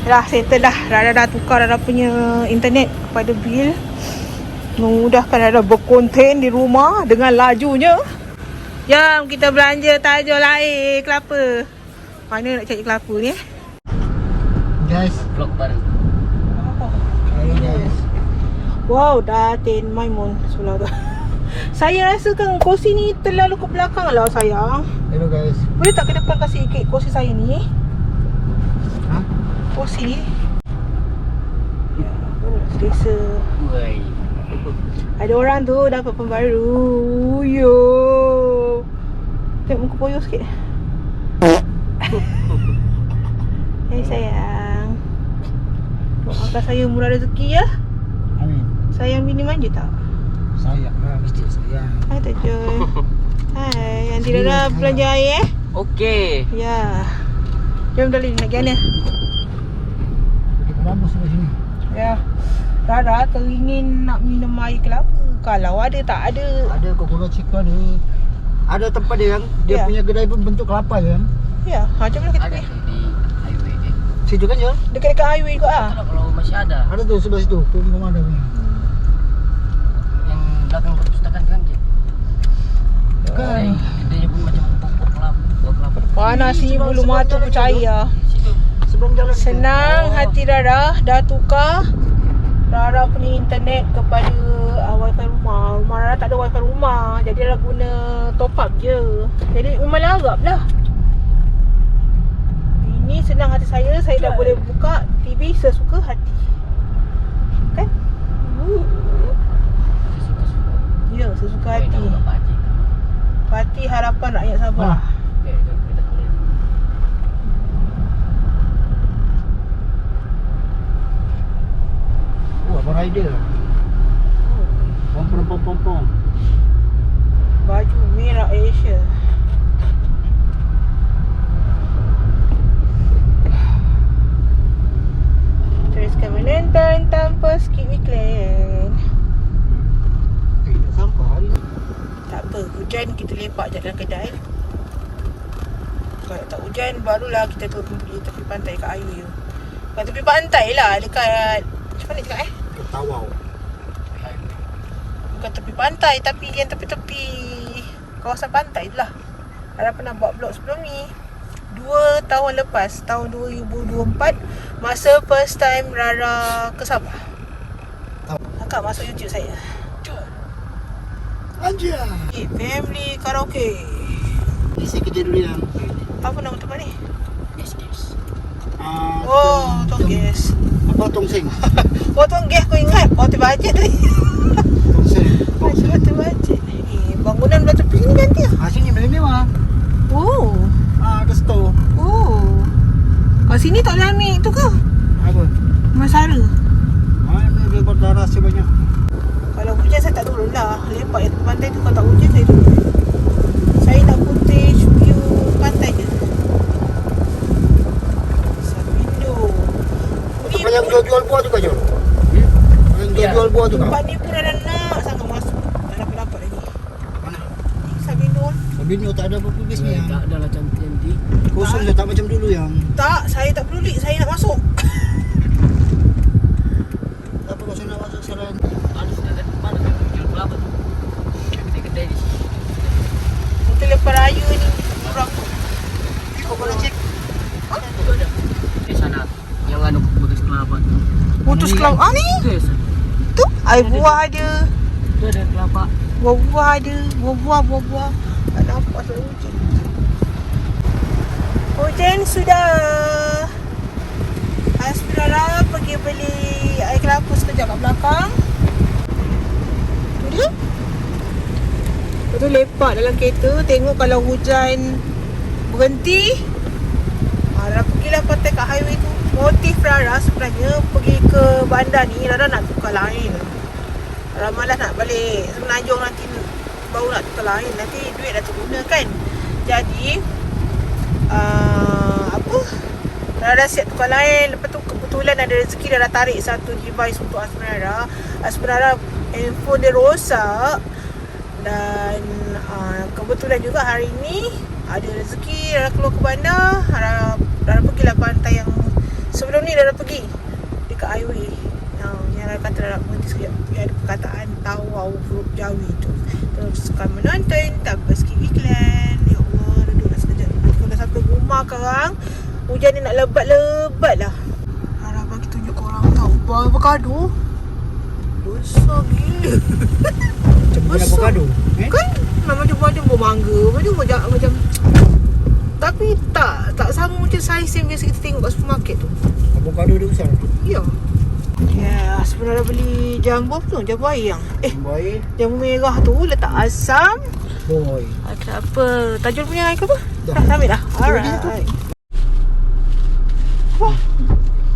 Dah settle dah. Rara dah tukar Rara punya internet kepada bil. Memudahkan Rara berkonten di rumah dengan lajunya. Jom kita belanja tajul air kelapa. Mana nak cari kelapa ni Guys, Vlog baru. hello guys. Wow, Datin Maimun sebelah tu. Saya rasakan kursi ni terlalu ke belakang lah sayang. Hello guys. Boleh tak ke depan kasih sikit kursi saya ni? Ha? Kursi. Ya, selesa. Woi. Ada orang tu dapat pembaru. Yo. Tengok muka poyo sikit. Hai sayang. Doakan saya murah rezeki ya. Amin. Sayang bini manja tak? Sayang lah, mesti sayang. Hai Tajul. Hai, nanti Rara belanja air Okey. Ya. Jom Dalin nak pergi mana? Pergi ke Rambus sebelah sini. Ya. Rara teringin nak minum air kelapa. Kalau ada tak ada. Ada Coca-Cola Chico ada. Ada tempat dia yang dia Ya. punya kedai pun bentuk kelapa je kan. Ya, macam mana kita Ada pergi? di highway ni. Situ kan je. Dekat-dekat highway juga ah. Tak tahu kalau masih ada. Ada tu sebelah situ. Tu rumah ada punya. Yang belakang perpustakaan kan je. Kan. Gedenya pun macam pokok kelapa. Buah kelapa. Panas ni bulu mata percaya. Situ. Sebelum jalan tu. Senang hati Rara dah tukar Rara punya internet kepada wifi rumah. Rumah Rara tak ada wifi rumah. Jadi Rara guna top up je. Jadi memang larap lah. Ini senang hati saya. Saya dah boleh buka TV sesuka hati. Kan? Sesuka-suka. Ya, sesuka Woi, hati. nak buka pakcik. Hati harapan rakyat Sabah. Ah. Okey, jom kita keluar. Oh, abang rider. Pom-pom-pom-pom. Baju merah Asia. Teruskan menonton tanpa skip iklan. Tak sampai hari ni. Tak apa, hujan kita lepak je dalam kedai. Kalau tak hujan, barulah kita pergi tepi pantai kat highway tu. Bukan tepi pantai lah, dekat... Macam mana cakap Ketawau. Bukan tepi pantai, tapi yang tepi-tepi kawasan pantai tu lah. Rara pernah buat vlog sebelum ni 2 tahun lepas, tahun 2024, masa first time Rara ke Sabah. Kakak masuk YouTube saya. Anjir. Family Karaoke. Isi kerja dulu yang. Apa nama tempat ni? Excuse. Oh, Tong Gas. Apa Tong Seng? Oh, Tong Gas aku ingat. Kau terbajet tadi. Tong Seng. Kau terbajet. Bangunan belah tepi ni ganti lah. Sini mewah. Oh. Ada store. Oh. Kat sini tak boleh ambil tu ke? Apa? Masara. Mana dia buat rasa banyak. Kalau hujan saya tak turun lah. Lepak yang pantai tu kalau tak hujan saya turun. Saya nak footage view pantai je. Sabindo. Tempat yang jual-jual buah tu kan Jom? Yang jual-jual buah tu kan? Tempat ni pun dah nak sangat masuk. Tak dapat-dapat lagi. Mana? Ni Sabindo. Sabino tak ada apa-apa base ni yang. Tak ada lah cantik-cantik. Kosong je tak macam dulu yang. Tak, saya tak peduli. Saya nak masuk. Apa kau nak masuk sekarang? Ada sudah kat mana kan jual kelapa tu. Kedai di sini. Untuk lepas raya ni kurang. Kau boleh cek. Itu ada. Di sana yang anu putus kelapa tu. Putus kelapa. Ah ni? Itu ya sana. Tu. Air buah ada. Itu ada kelapa. Buah-buah ada. Buah-buah. Tak nampak sebab hujan. Hujan sudah. Aspirara pergi beli air kelapa sekejap kat belakang. Tu dia. Lepas tu lepak dalam kereta. Tengok kalau hujan berhenti. Rara pergilah pantai kat highway tu. Motif Rara sebenarnya pergi ke bandar ni, Rara nak tukar lain. Rara malas nak balik Semenanjung nanti baru nak tukar lain. Nanti duit dah terguna kan. Jadi Rara siap tukar lain. Lepas tu kebetulan ada rezeki Rara tarik satu device untuk Asmerara. Asmerara handphone dia rosak. Dan kebetulan juga hari ni ada rezeki Rara keluar ke bandar. Rara pergilah pantai yang Sebelum ni dah pergi dekat highway yang kata nak berhenti sekejap. Dia ada perkataan tawau huruf Jawi tu. Teruskan menonton tanpa skip iklan. Ya Allah, duduklah sekejap. Nanti kalau dah sampai rumah sekarang, hujan ni nak lebat-lebat lah. Harap bagi tunjuk korang tahu. Buah avocado besar gila. Cepat avocado. Kan macam buah mangga. Macam tapi tak sama macam saiz yang biasa kita tengok kat supermarket tu. Avocado dia besar. Ya. Ya, sebenarnya beli jambu tu, jambu air yang. Boy. Jambu merah tu letak asam. Boy. Ada apa? Tajul punya air ke apa? Dah. Dah ambil dah. Alright. Alright.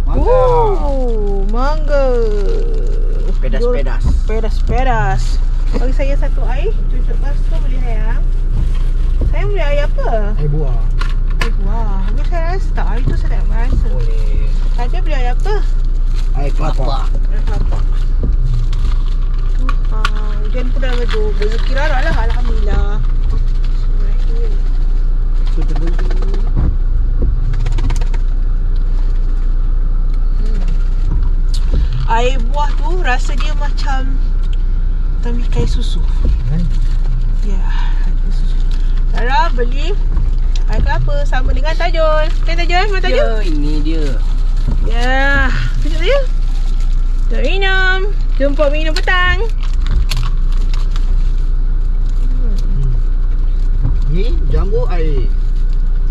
Mangga. Oh, mangga. Pedas-pedas. Pedas-pedas. Bagi saya satu air. Cucuk pastu beli ayam. Saya beli air apa? Air buah. Air buah. Tapi saya rasa tak air tu saya tak rasa. Boleh. Tadi beli air apa? Air kelapa. Air kelapa. Hujan pun dah redu. Rezeki rara lah. Alhamdulillah. Bismillahirrahmanirrahim. Kita beli. Air buah tu rasa dia macam temikai susu. Kan? Ya, ada susu. Rara beli air kelapa sama dengan Tajul. Kan Tajul? Mana Tajul? Ya, ini dia. Ya, tunjuk dia. Kita minum. Jumpa minum petang. Ni jambu air.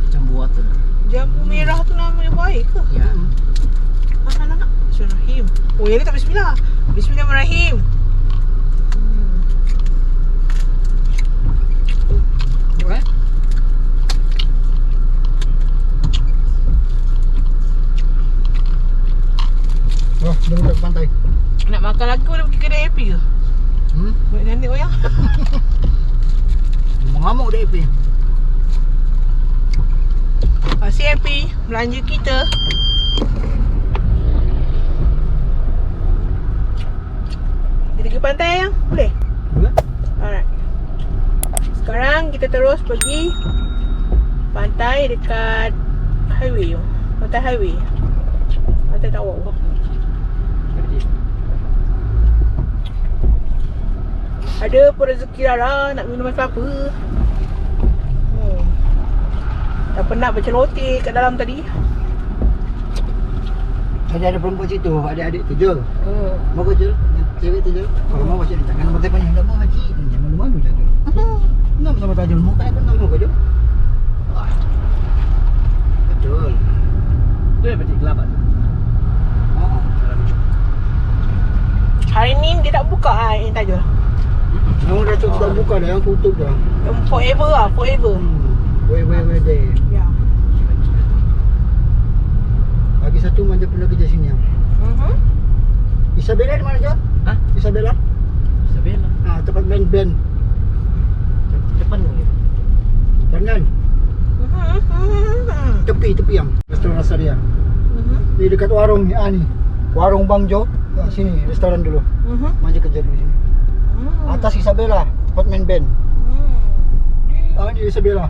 Jambu water. Jambu merah tu namanya baik ke? Ya. Nak. Bismillahirrahmanirrahim. Oh, yang ni tak bismillah. Bismillahirrahmanirrahim. Alright. Wah, dah dekat pantai. Nak makan lagi boleh pergi kedai AP ke? Boleh nanti orang. Mengamuk dia AP. Si AP belanja kita. Kita pergi pantai yang? Boleh? Boleh? Alright. Sekarang kita terus pergi pantai dekat highway tu. Pantai highway. Pantai Tawau. Ada pun rezeki Rara nak minum air kelapa. Dah penat berceloteh kat dalam tadi. Tadi ada perempuan situ, adik-adik tu je. Mau ke je? Cewek tu je. Kalau mau macam ni, jangan pantai panjang. Tak mau haji. Jangan malu-malu je tu. Nak sama Tajul. Mau kan nak mau ke je? Betul. Dia petik kelapa tu. Oh. Hari ni dia tak buka yang Tajul. Yang dah tak buka dah, yang tutup dah. Yang forever lah, forever. Wait there. Ya. Lagi satu manja pernah kerja sini yang. Isabella di mana je? Hah? Isabella? Isabella. Tempat main band. Depan ni. Jangan. Tepi yang. Restoran rasa dia. Di dekat warung ni, ni. Warung Bang Jo. Sini, restoran dulu. Manja kerja dulu sini. Atas Isabella, tempat main band. Ni Isabella.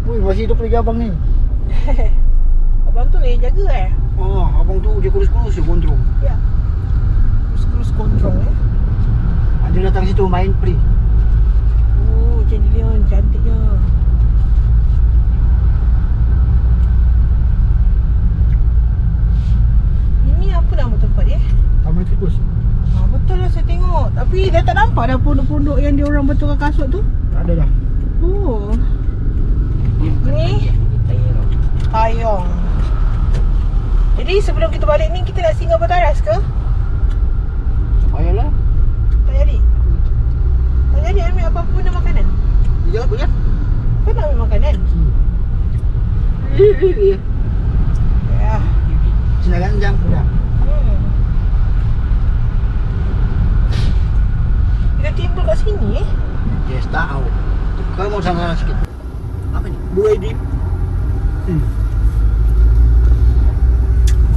Wih, masih hidup lagi abang ni. Abang tu ni jaga Abang tu dia kurus-kurus dia gondrong. Ya. Kurus kontrol Dia datang situ main free. Oh, macam ni dia cantiknya. Ini apa nama tempat dia? Taman Tikus. Betul lah saya tengok. Tapi dah tak nampak dah pondok-pondok yang dia orang betulkan kasut tu. Tak ada dah. Oh. Ni Tayong. Jadi sebelum kita balik ni kita nak singgah Bataras ke? Payahlah. Tak jadi. Tak jadi ambil apa-apa benda makanan. Ya, punya. Kau nak ambil makanan? Ya. Ya. Silakan jam sudah. Dia timbul kat sini Yes, tahu. Kau mau sana sikit. Apa ni? UID.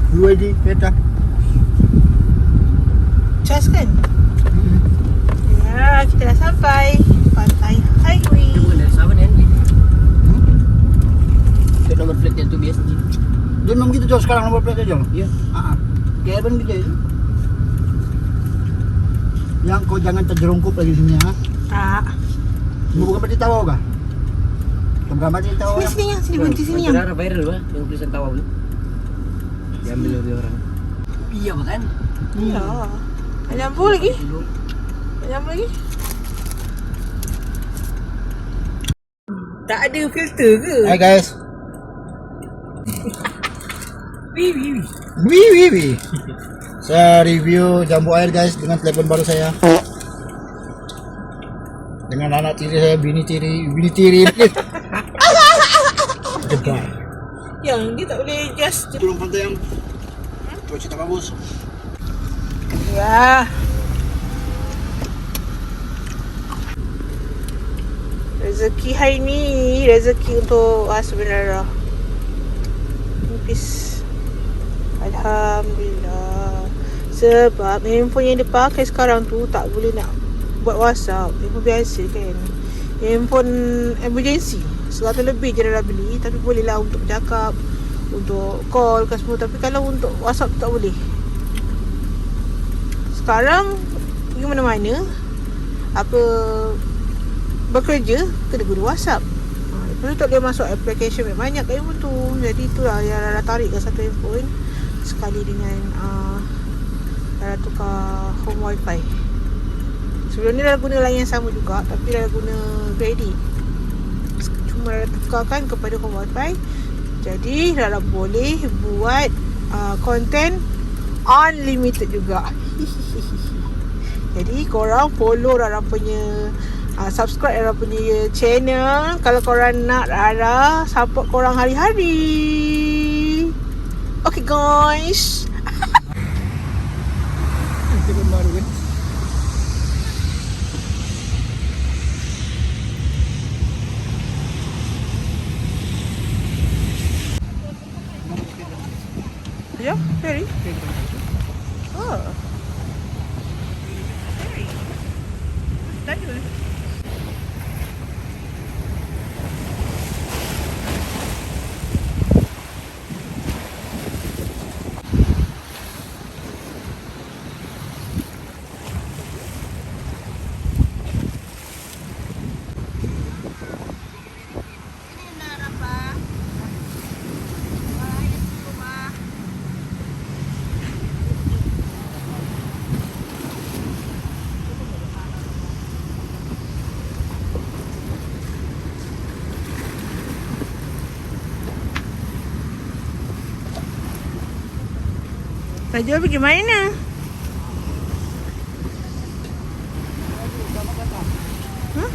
UID kereta. Cas kan? Ya, kita dah sampai Pantai Highway. Dia bukan dari Sabah ni. Dia nombor plate yang tu biasa. Dia memang gitu, Jo. Jol sekarang nomor plate Jol. Iya. Kevin gitu ya. Yang kau jangan terjerungkup lagi di sini ya. Mau buka peti tawa kah? Gambar peti tawa. Sini yang, sini berhenti sini yang. Saudara viral bah, yang tulisan tawa itu. Diambil dari orang. Iya kan? Iya. Lampu lagi. Lampu lagi. Tak ada filter ke? Hai guys. Wih. Saya review jambu air guys dengan telepon baru saya. Dengan anak tiri saya, bini tiri. Debar. Yang dia tak boleh adjust. Belum pantai yang cerita bagus. Ya. Rezeki hari ni, rezeki untuk sebenarnya. Nipis. Alhamdulillah. Sebab handphone yang dia pakai sekarang tu tak boleh nak buat WhatsApp. Handphone biasa kan. Handphone emergency 100 lebih je dah beli. Tapi boleh lah untuk bercakap, untuk call ke semua. Tapi kalau untuk WhatsApp tu tak boleh. Sekarang pergi mana-mana, apa bekerja kena guna WhatsApp. Lepas tu tak boleh masuk application banyak kat handphone tu. Jadi itulah yang Rara tarik ke satu handphone sekali dengan Rara tukar home wifi. Sebelum ni Rara guna lain yang sama juga, tapi Rara guna kredit. Cuma Rara tukarkan kepada home wifi. Jadi Rara boleh buat content unlimited juga. Jadi korang follow Rara punya subscribe Rara punya channel kalau korang nak Rara support korang hari-hari. Okay guys. Itu baru kan? Ya, Ferry. Oh. Ferry. Tadi mana? Raja pergi mana? Huh?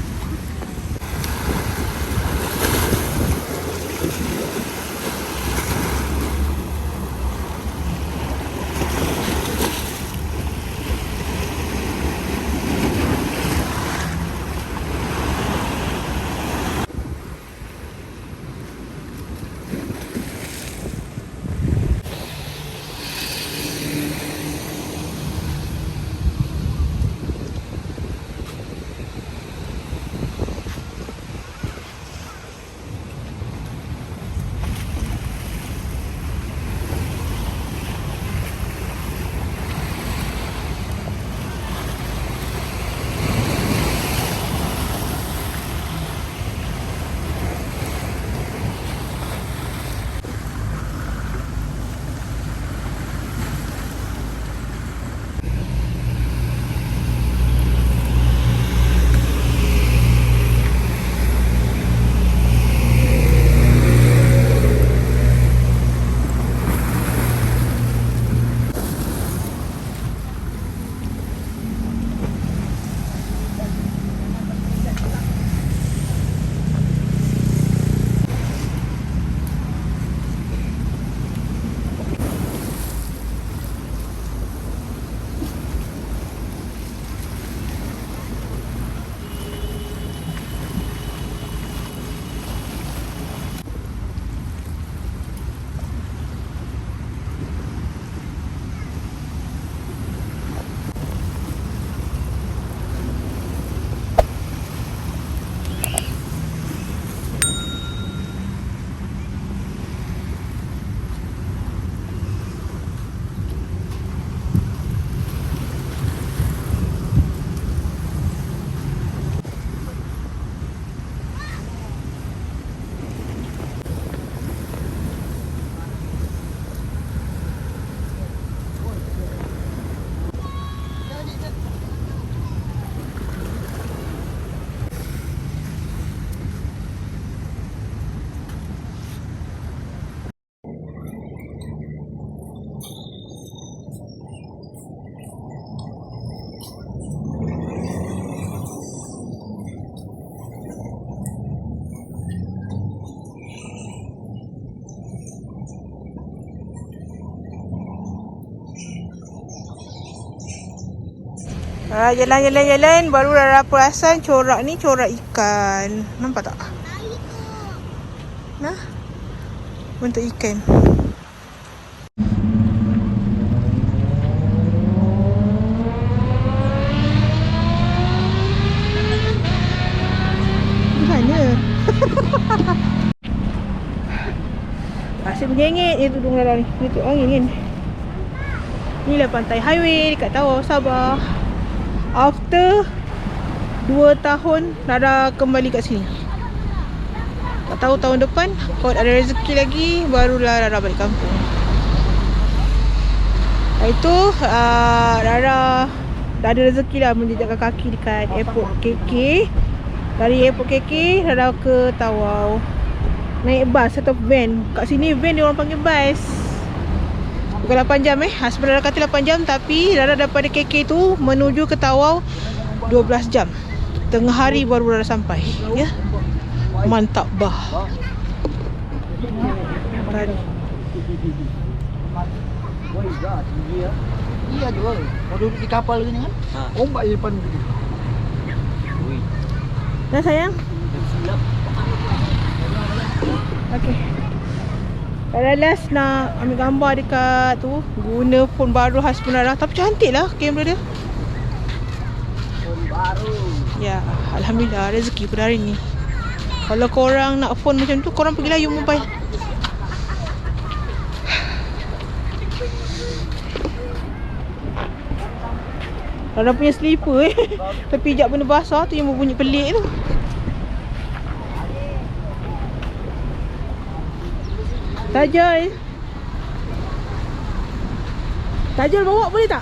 Jalan. Baru Rara perasan corak ni corak ikan. Nampak tak? Nah, bentuk ikan. Di mana? Asyik menyengit je tudung Rara ni. Tutup angin kan. Inilah pantai highway dekat Tawau, Sabah. After 2 tahun Rara kembali kat sini. Tak tahu tahun depan kalau ada rezeki lagi barulah Rara balik kampung. Itu Rara dah ada rezeki lah menjejakkan kaki dekat airport KK. Dari airport KK Rara ke Tawau. Naik bas atau van. Kat sini van dia orang panggil bas. Bukan 8 jam sebenarnya kata 8 jam, tapi Rara daripada KK tu menuju ke Tawau 12 jam. Tengah hari baru Rara sampai. Ya. Mantap bah. Tadi. Iya jual. Mau duduk di kapal gini kan? Ombak di depan gitu. Dah sayang? Okey. Rara last nak ambil gambar dekat tu, guna phone baru khas Rara. Tapi cantik lah kamera dia. Phone baru. Ya, alhamdulillah rezeki pada hari ni. Kalau korang nak phone macam tu, korang pergilah You Mobile. Rara punya slipper terpijak benda basah tu yang berbunyi pelik tu. Tajul bawa boleh tak?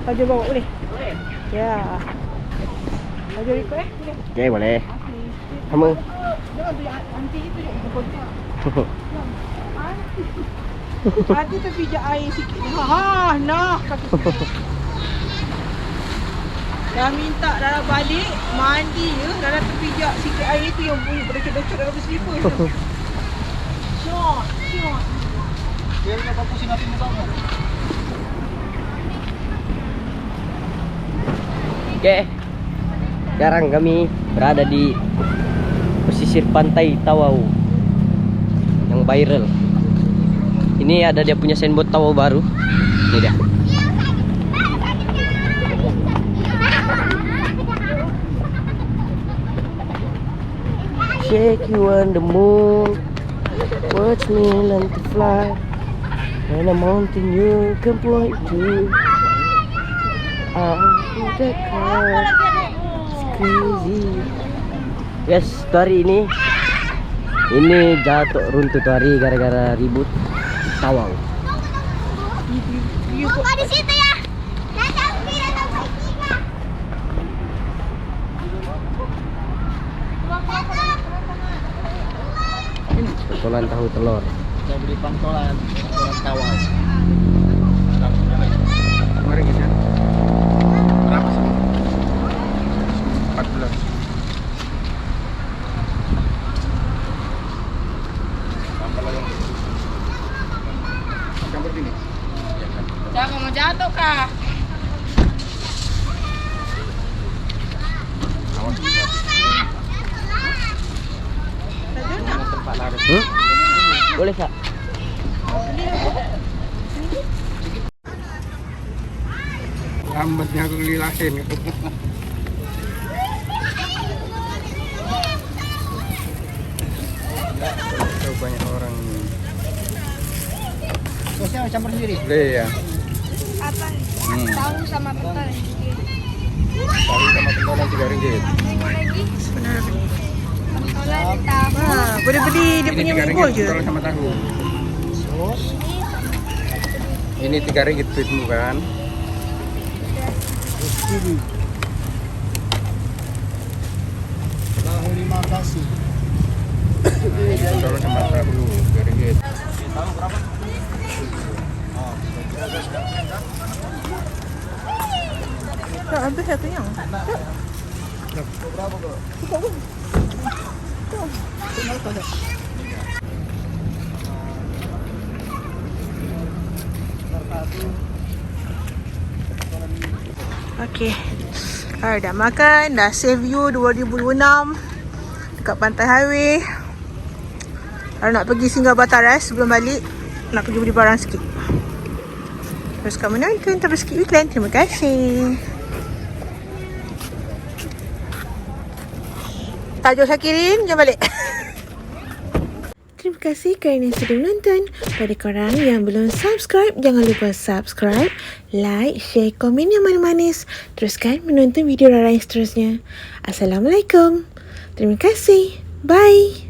Tajul bawa boleh? Boleh. Ya. Tajul ikut boleh. Okay, boleh. Sama. Jangan tu yang anti itu je ikut. Anti terpijak air sikit. Nah kaki. Dah minta Rara balik mandi je, Rara terpijak sikit air tu yang bunyi berdecot-decot dalam slipper tu. Syok. Dia nak fokus natin mo kamu. Oke. Sekarang kami berada di pesisir pantai Tawau yang viral. Ini ada dia punya signboard Tawau baru. Ini dia. Shake you on the moon. Watch me learn to fly. And a mountain you can point to. I'm the car. It's crazy. Yes, tu hari ini jatuh runtuh tu hari gara-gara ribut Tawau. Buka di situ ya. Pantolan tahu telur. Saya beli pantolan Tawau. Kemarin kan? Berapa sih? 14. Campur gini. Jangan mau jatuh kah? Awas. Tempat laris. Boleh tak? Lambatnya aku lilahin. Tahu banyak orang. Sosnya campur sendiri. Boleh ya. Apa? Tahu sama pentol. Tahu sama pentolan 3 ringgit. Lagi. Pentolan tahu. Boleh beli dia punya minggu je. Pentolan sama tahu. Ini 3 ringgit duitmu kan? Ini. Tahu 5 kasih. Pentolan sama tahu 3 ringgit. Tahu berapa? Tak habis satunya. Berapa kok? Okay. Dah makan, dah save view 2026 dekat Pantai Highway. Kalau nak pergi singgah Bataras sebelum balik, nak pergi beli barang sikit. Teruskan menonton, terus skip iklan. Terima kasih. Tajuk Syakirin, jom balik. Terima kasih kerana sudah menonton. Pada korang yang belum subscribe, jangan lupa subscribe, like, share, komen yang manis-manis. Teruskan menonton video Rara yang seterusnya. Assalamualaikum. Terima kasih. Bye.